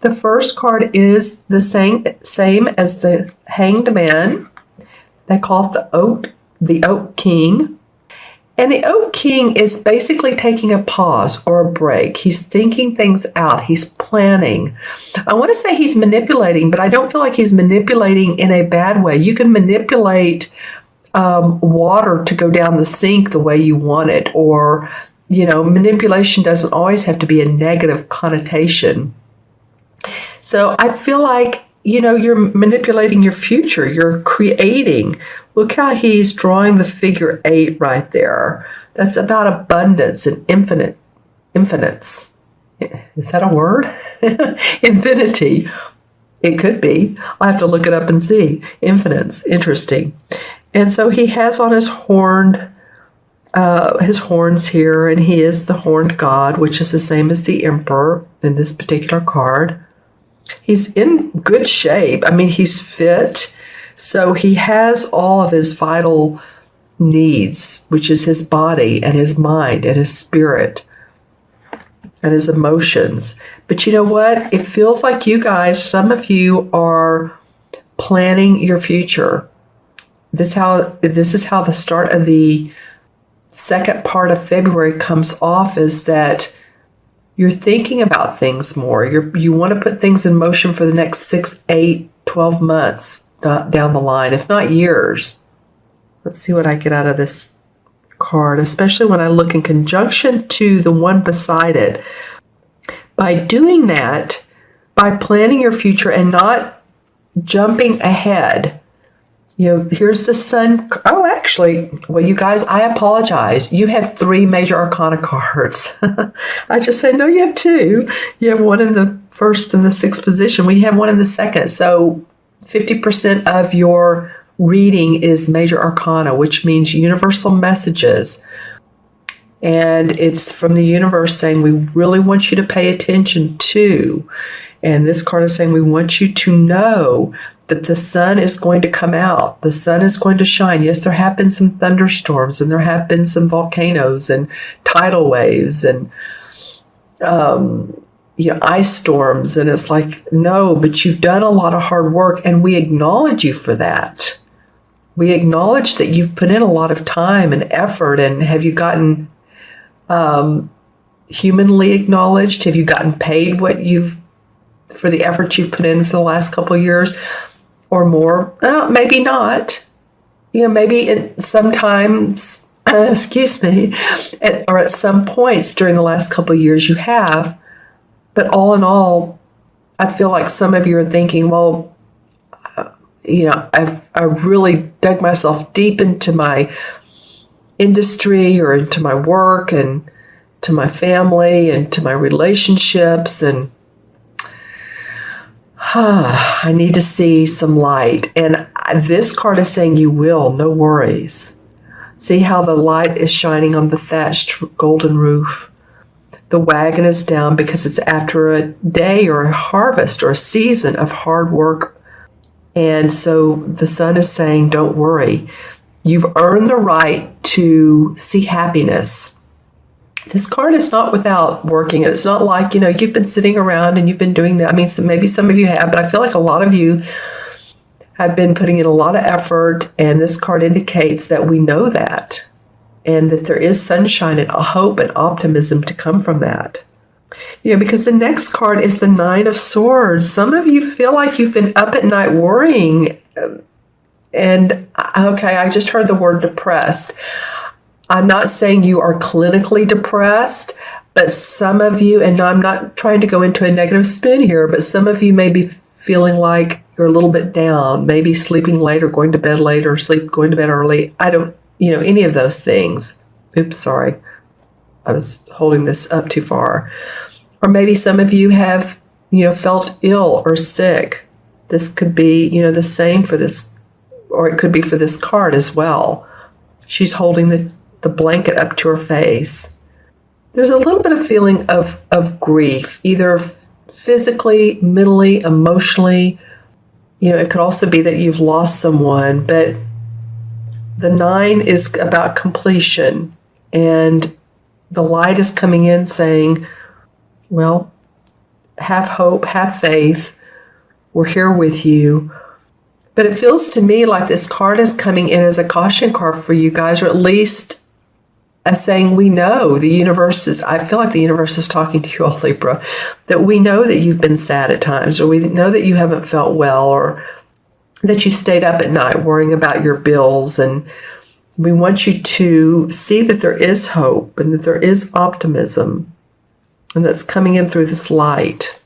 The first card is the same as the Hanged Man. They call it the Oak King. And the Oak King is basically taking a pause or a break. He's thinking things out. He's planning. I want to say he's manipulating, but I don't feel like he's manipulating in a bad way. You can manipulate water to go down the sink the way you want it, or, manipulation doesn't always have to be a negative connotation. So I feel like, you're manipulating your future. You're creating. Look how he's drawing the figure 8 right there. That's about abundance and infinites. Is that a word? Infinity. It could be. I'll have to look it up and see. Infinites. Interesting. And so he has on his horns here, and he is the horned god, which is the same as the emperor in this particular card. He's in good shape. I mean, he's fit. So he has all of his vital needs, which is his body and his mind and his spirit and his emotions. But you know what? It feels like you guys, some of you are planning your future. This is how the start of the second part of February comes off, is that you're thinking about things more. You want to put things in motion for the next 6, 8, 12 months down the line, if not years. Let's see what I get out of this card, especially when I look in conjunction to the one beside it. By doing that, by planning your future and not jumping ahead, here's the sun. Oh, actually, well, you guys, I apologize. You have 3 major arcana cards. I just said, no, you have 2. You have one in the first and the 6th position. We have one in the second. So 50% of your reading is major arcana, which means universal messages. And it's from the universe saying, we really want you to pay attention to. And this card is saying, we want you to know that the sun is going to come out. The sun is going to shine. Yes, there have been some thunderstorms, and there have been some volcanoes and tidal waves and ice storms. And it's like, no, but you've done a lot of hard work, and we acknowledge you for that. We acknowledge that you've put in a lot of time and effort. And have you gotten humanly acknowledged? Have you gotten paid for the effort you've put in for the last couple of years or more? Maybe not. Maybe sometimes, excuse me, at some points during the last couple of years you have. But all in all, I feel like some of you are thinking, well, I really dug myself deep into my industry or into my work and to my family and to my relationships, and I need to see some light. And this card is saying you will, no worries. See how the light is shining on the thatched golden roof. The wagon is down because it's after a day or a harvest or a season of hard work. And so the sun is saying, don't worry. You've earned the right to see happiness. This card is not without working. It's not like, you've been sitting around and you've been doing that. I mean, maybe some of you have, but I feel like a lot of you have been putting in a lot of effort, and this card indicates that we know that, and that there is sunshine and hope and optimism to come from that. Because the next card is the 9 of Swords. Some of you feel like you've been up at night worrying. And, okay, I just heard the word depressed. I'm not saying you are clinically depressed, but some of you, and I'm not trying to go into a negative spin here, but some of you may be feeling like you're a little bit down, maybe sleeping late or going to bed late or going to bed early. I don't, any of those things. Oops, sorry. I was holding this up too far. Or maybe some of you have, felt ill or sick. This could be, the same for this, or it could be for this card as well. She's holding the blanket up to her face. There's a little bit of feeling of grief, either physically, mentally, emotionally. It could also be that you've lost someone, but the 9 is about completion, and the light is coming in saying, well, have hope, have faith. We're here with you. But it feels to me like this card is coming in as a caution card for you guys, or at least as saying we know the universe is, I feel like the universe is talking to you all, Libra, that we know that you've been sad at times, or we know that you haven't felt well, or that you stayed up at night worrying about your bills. And we want you to see that there is hope and that there is optimism, and that's coming in through this light.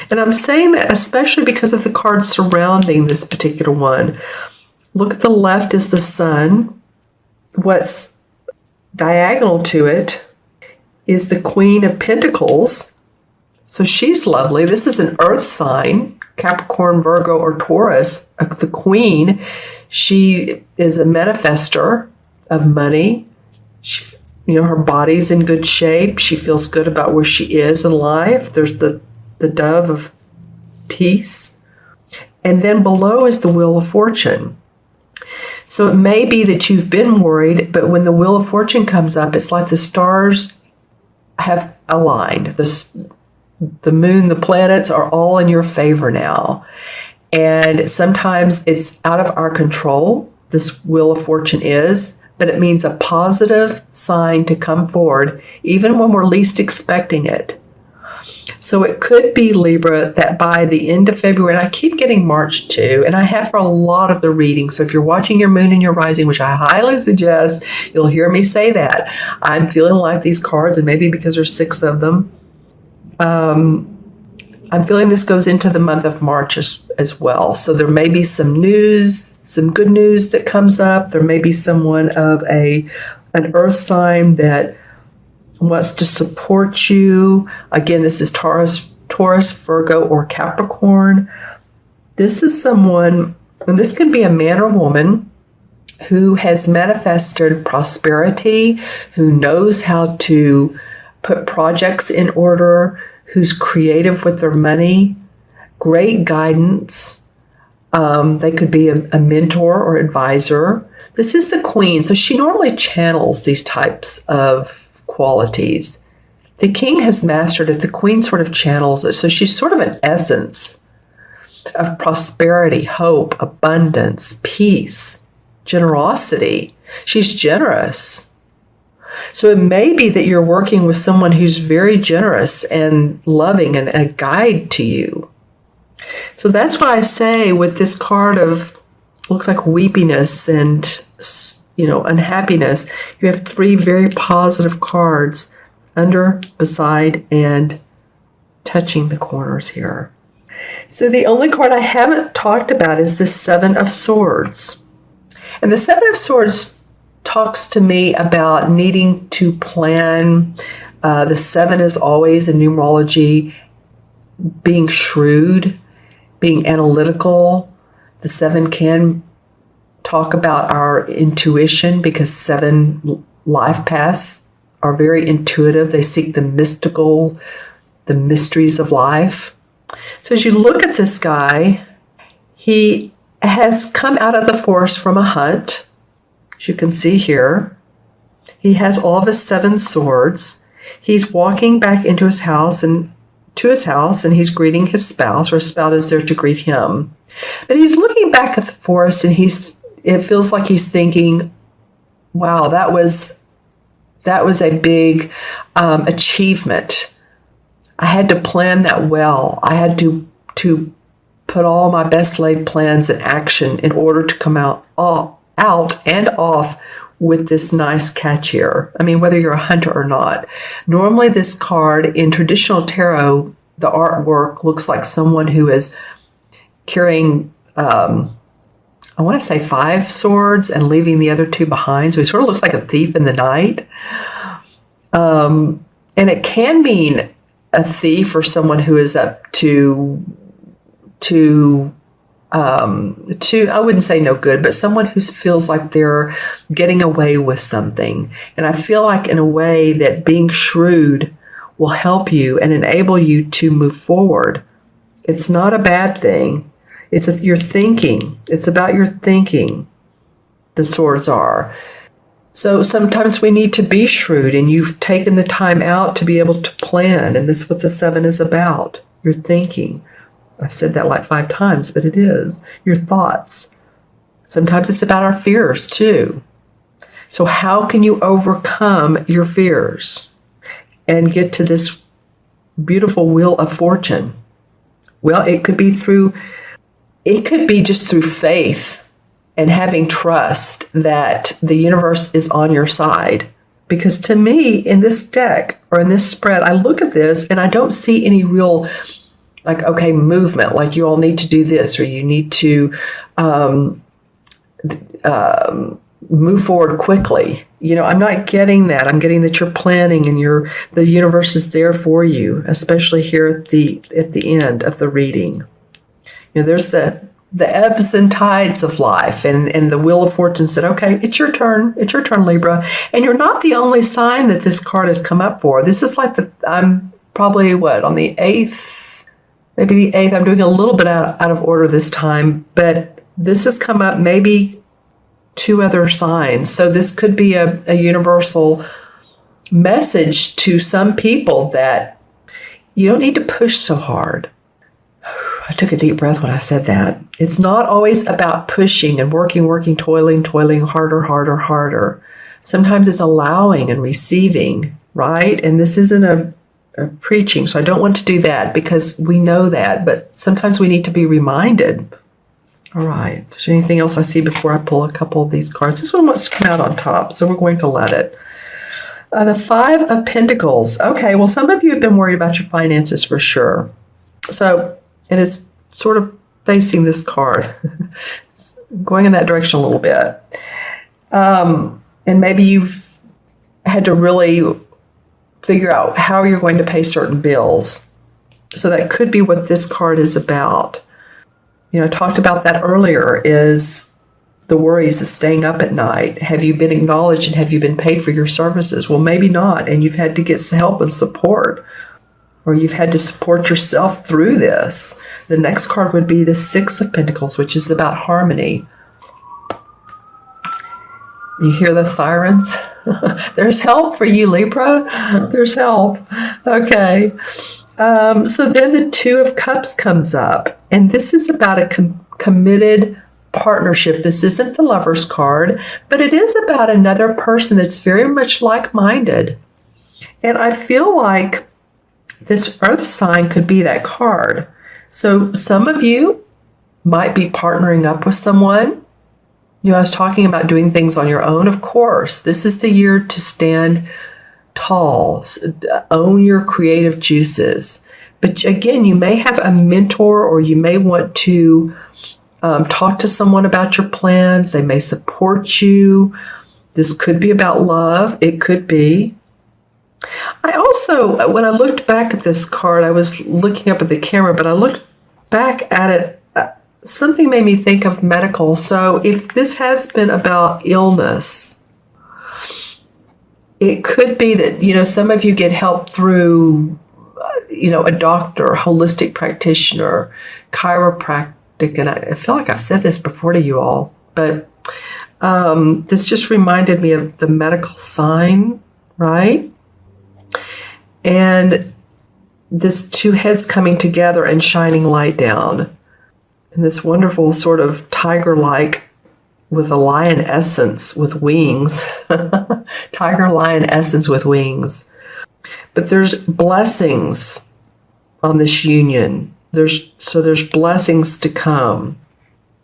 And I'm saying that especially because of the cards surrounding this particular one. Look at the left is the sun. What's diagonal to it is the Queen of Pentacles. So she's lovely. This is an earth sign, Capricorn, Virgo, or Taurus. The Queen, she is a manifester of money. She, her body's in good shape. She feels good about where she is in life. There's the dove of peace. And then below is the Wheel of Fortune. So it may be that you've been worried, but when the Wheel of Fortune comes up, it's like the stars have aligned. The moon, the planets are all in your favor now. And sometimes it's out of our control, this Wheel of Fortune is, but it means a positive sign to come forward, even when we're least expecting it. So it could be, Libra, that by the end of February, and I keep getting March too, and I have for a lot of the readings. So if you're watching your moon and your rising, which I highly suggest, you'll hear me say that. I'm feeling like these cards, and maybe because there's 6 of them, I'm feeling this goes into the month of March as well. So there may be some news, some good news that comes up. There may be someone of an earth sign that wants to support you. Again, this is Taurus, Virgo, or Capricorn. This is someone, and this can be a man or woman, who has manifested prosperity, who knows how to put projects in order, who's creative with their money, great guidance. They could be a mentor or advisor. This is the Queen, so she normally channels these types of qualities. The King has mastered it. The Queen sort of channels it. So she's sort of an essence of prosperity, hope, abundance, peace, generosity. She's generous. So it may be that you're working with someone who's very generous and loving and a guide to you. So that's why I say with this card of, looks like weepiness and unhappiness, you have 3 very positive cards under, beside, and touching the corners here. So the only card I haven't talked about is the 7 of Swords. And the 7 of Swords talks to me about needing to plan. The 7 is always in numerology being shrewd, being analytical. The 7 can talk about our intuition because 7 life paths are very intuitive. They seek the mystical, the mysteries of life. So as you look at this guy, he has come out of the forest from a hunt. As you can see here, he has all of his 7 swords. He's walking back into his house and he's greeting his spouse, or his spouse is there to greet him. But he's looking back at the forest, and it feels like he's thinking, wow, that was a big achievement. I had to plan that well. I had to put all my best laid plans in action in order to come out and off with this nice catch here. I mean, whether you're a hunter or not. Normally this card in traditional tarot, the artwork looks like someone who is carrying, I want to say 5 swords and leaving the other 2 behind. So he sort of looks like a thief in the night. And it can mean a thief or someone who is up to I wouldn't say no good, but someone who feels like they're getting away with something. And I feel like in a way that being shrewd will help you and enable you to move forward. It's not a bad thing. It's your thinking. It's about your thinking. The swords are. So sometimes we need to be shrewd, and you've taken the time out to be able to plan. And this is what the 7 is about. Your thinking. I've said that like 5 times, but it is. Your thoughts. Sometimes it's about our fears too. So how can you overcome your fears and get to this beautiful wheel of fortune? Well, it could be just through faith and having trust that the universe is on your side. Because to me, in this deck or in this spread, I look at this and I don't see any real, like, okay, movement, like you all need to do this or you need to move forward quickly. I'm not getting that. I'm getting that you're planning and the universe is there for you, especially here at the end of the reading. There's the ebbs and tides of life, and the Wheel of Fortune said, okay, it's your turn, Libra. And you're not the only sign that this card has come up for. This is like I'm probably on the 8th, maybe the 8th. I'm doing a little bit out of order this time, but this has come up maybe 2 other signs. So this could be a universal message to some people that you don't need to push so hard. I took a deep breath when I said that. It's not always about pushing and working, toiling, harder. Sometimes it's allowing and receiving, right? And this isn't a preaching, so I don't want to do that because we know that, but sometimes we need to be reminded. All right, is there anything else I see before I pull a couple of these cards? This one wants to come out on top, so we're going to let it. The 5 of Pentacles. Okay, well, some of you have been worried about your finances for sure. So, and it's sort of facing this card, it's going in that direction a little bit. And maybe you've had to really figure out how you're going to pay certain bills. So that could be what this card is about. I talked about that earlier, is the worries of staying up at night. Have you been acknowledged and have you been paid for your services? Well, maybe not, and you've had to get help and support. Or you've had to support yourself through this. The next card would be the 6 of Pentacles, which is about harmony. You hear the sirens? There's help for you, Libra. There's help. Okay. So then the 2 of Cups comes up. And this is about a committed partnership. This isn't the Lover's card, but it is about another person that's very much like-minded. And I feel like this Earth sign could be that card. So some of you might be partnering up with someone. I was talking about doing things on your own. Of course, this is the year to stand tall, own your creative juices. But again, you may have a mentor, or you may want to talk to someone about your plans. They may support you. This could be about love. It could be. I also, when I looked back at this card, I was looking up at the camera, but I looked back at it, something made me think of medical. So if this has been about illness, it could be that, some of you get help through, a doctor, holistic practitioner, chiropractic, and I feel like I've said this before to you all, but this just reminded me of the medical sign, right? And this 2 heads coming together and shining light down. And this wonderful sort of tiger-like with a lion essence with wings. Tiger lion essence with wings. But there's blessings on this union. There's blessings to come.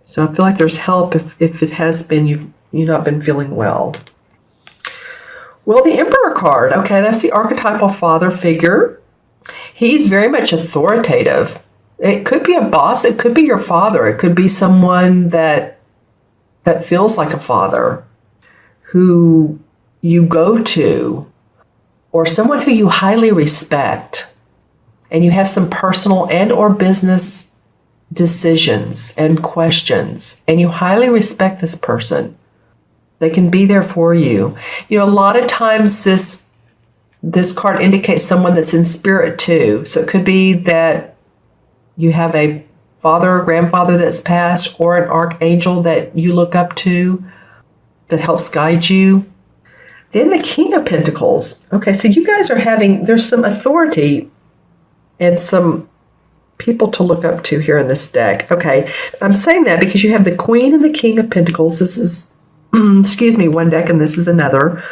So I feel like there's help if it has been you've not been feeling well. Well, the Emperor card, okay, that's the archetypal father figure. He's very much authoritative. It could be a boss. It could be your father. It could be someone that feels like a father who you go to, or someone who you highly respect, and you have some personal and or business decisions and questions, and you highly respect this person. They can be there for you. A lot of times this card indicates someone that's in spirit too. So it could be that you have a father or grandfather that's passed, or an archangel that you look up to that helps guide you. Then the King of Pentacles. Okay, so you guys are there's some authority and some people to look up to here in this deck. Okay, I'm saying that because you have the Queen and the King of Pentacles. This is, excuse me, one deck and this is another.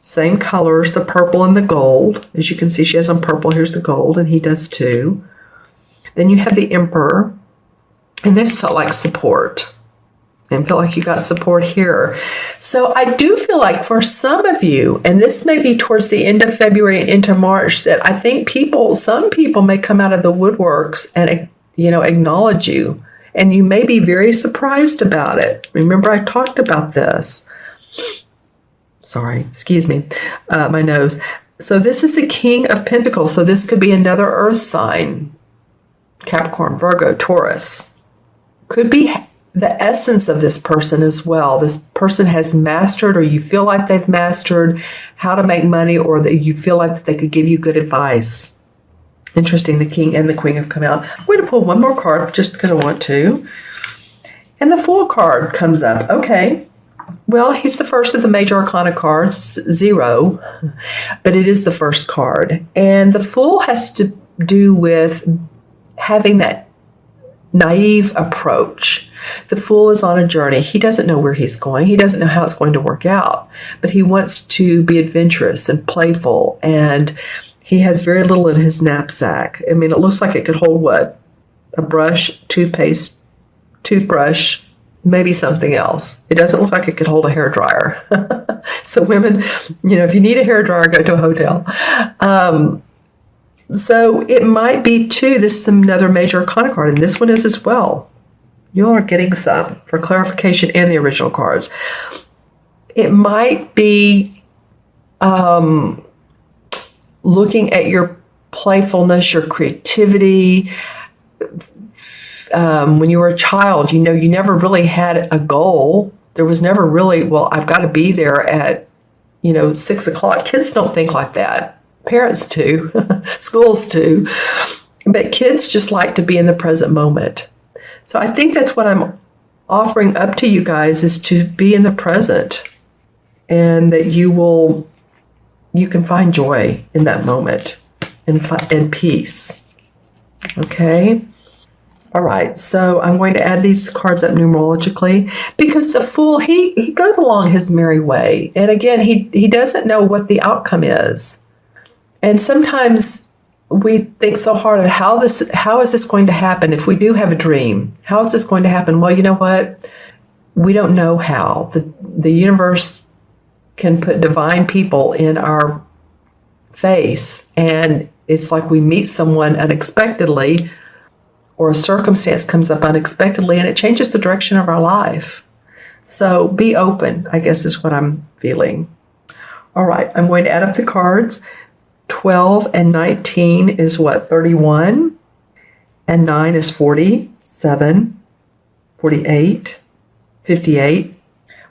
Same colors, the purple and the gold. As you can see, she has on purple. Here's the gold, and he does too. Then you have the Emperor, and this felt like support. And feel like you got support here. So I do feel like for some of you, and this may be towards the end of February and into March, that I think some people may come out of the woodworks and, acknowledge you. And you may be very surprised about it. Remember, I talked about this. Sorry, excuse me, my nose. So this is the King of Pentacles. So this could be another earth sign. Capricorn, Virgo, Taurus. Could be the essence of this person as well. This person has mastered, or you feel like they've mastered how to make money, or that you feel like that they could give you good advice. Interesting, the King and the Queen have come out. I'm going to pull one more card just because I want to. And the Fool card comes up. Okay. Well, he's the first of the major arcana cards, 0, but it is the first card. And the Fool has to do with having that naive approach. The Fool is on a journey. He doesn't know where he's going. He doesn't know how it's going to work out, but he wants to be adventurous and playful, and he has very little in his knapsack. I mean, it looks like it could hold what? A brush, toothpaste, toothbrush, maybe something else. It doesn't look like it could hold a hairdryer. So women, if you need a hairdryer, go to a hotel. So it might be too, this is another major arcana card, and this one is as well. You all are getting some for clarification and the original cards. It might be looking at your playfulness, your creativity. When you were a child, you never really had a goal. There was never really, well, I've got to be there at, 6 o'clock. Kids don't think like that. Parents do. Schools do. But kids just like to be in the present moment. So I think that's what I'm offering up to you guys, is to be in the present, and that you can find joy in that moment and peace. Okay? All right, so I'm going to add these cards up numerologically, because the Fool, he goes along his merry way. And again, he doesn't know what the outcome is. And sometimes we think so hard at how is this going to happen if we do have a dream? How is this going to happen? Well, you know what? We don't know how. The universe can put divine people in our face, and it's like we meet someone unexpectedly, or a circumstance comes up unexpectedly, and it changes the direction of our life. So be open, I guess, is what I'm feeling. All right, I'm going to add up the cards. 12 and 19 is what? 31. And 9 is 47, 48, 58.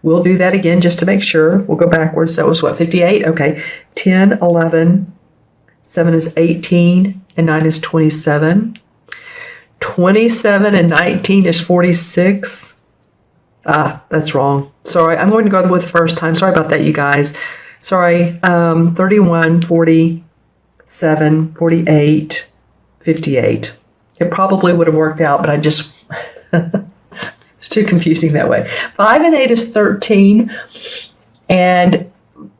We'll do that again just to make sure. We'll go backwards. That was what? 58? Okay. 10, 11, 7 is 18, and 9 is 27. 27 and 19 is 46. That's wrong. Sorry, I'm going to go with the first time. Sorry about that, you guys. Sorry. 31, 47, 48, 58. It probably would have worked out, but I just, it's too confusing that way. 5 and 8 is 13, and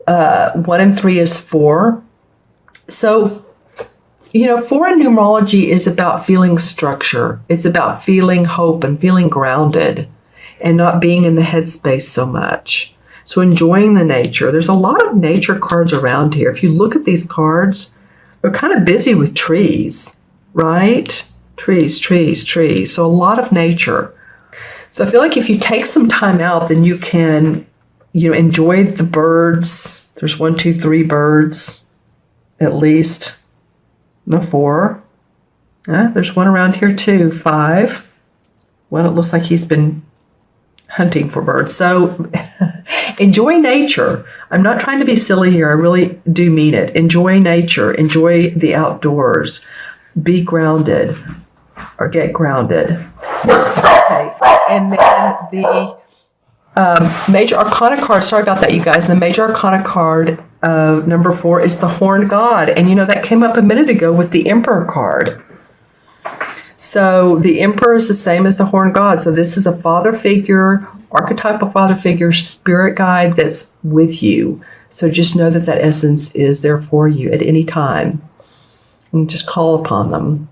1 and 3 is 4. So, 4 in numerology is about feeling structure. It's about feeling hope and feeling grounded and not being in the headspace so much. So enjoying the nature. There's a lot of nature cards around here. If you look at these cards, they're kind of busy with trees, right? Trees, trees, trees. So a lot of nature. So I feel like if you take some time out, then you can, enjoy the birds. There's 1, 2, 3 birds, at least. No, 4. There's one around here too. 5. Well, it looks like he's been hunting for birds. So enjoy nature. I'm not trying to be silly here. I really do mean it. Enjoy nature. Enjoy the outdoors. Be grounded, or get grounded. Okay. And then Major Arcana card, sorry about that, you guys. The Major Arcana card, number 4, is the Horned God. And you know, that came up a minute ago with the Emperor card. So the Emperor is the same as the Horned God. So this is a father figure, archetypal father figure, spirit guide that's with you. So just know that that essence is there for you at any time. And just call upon them.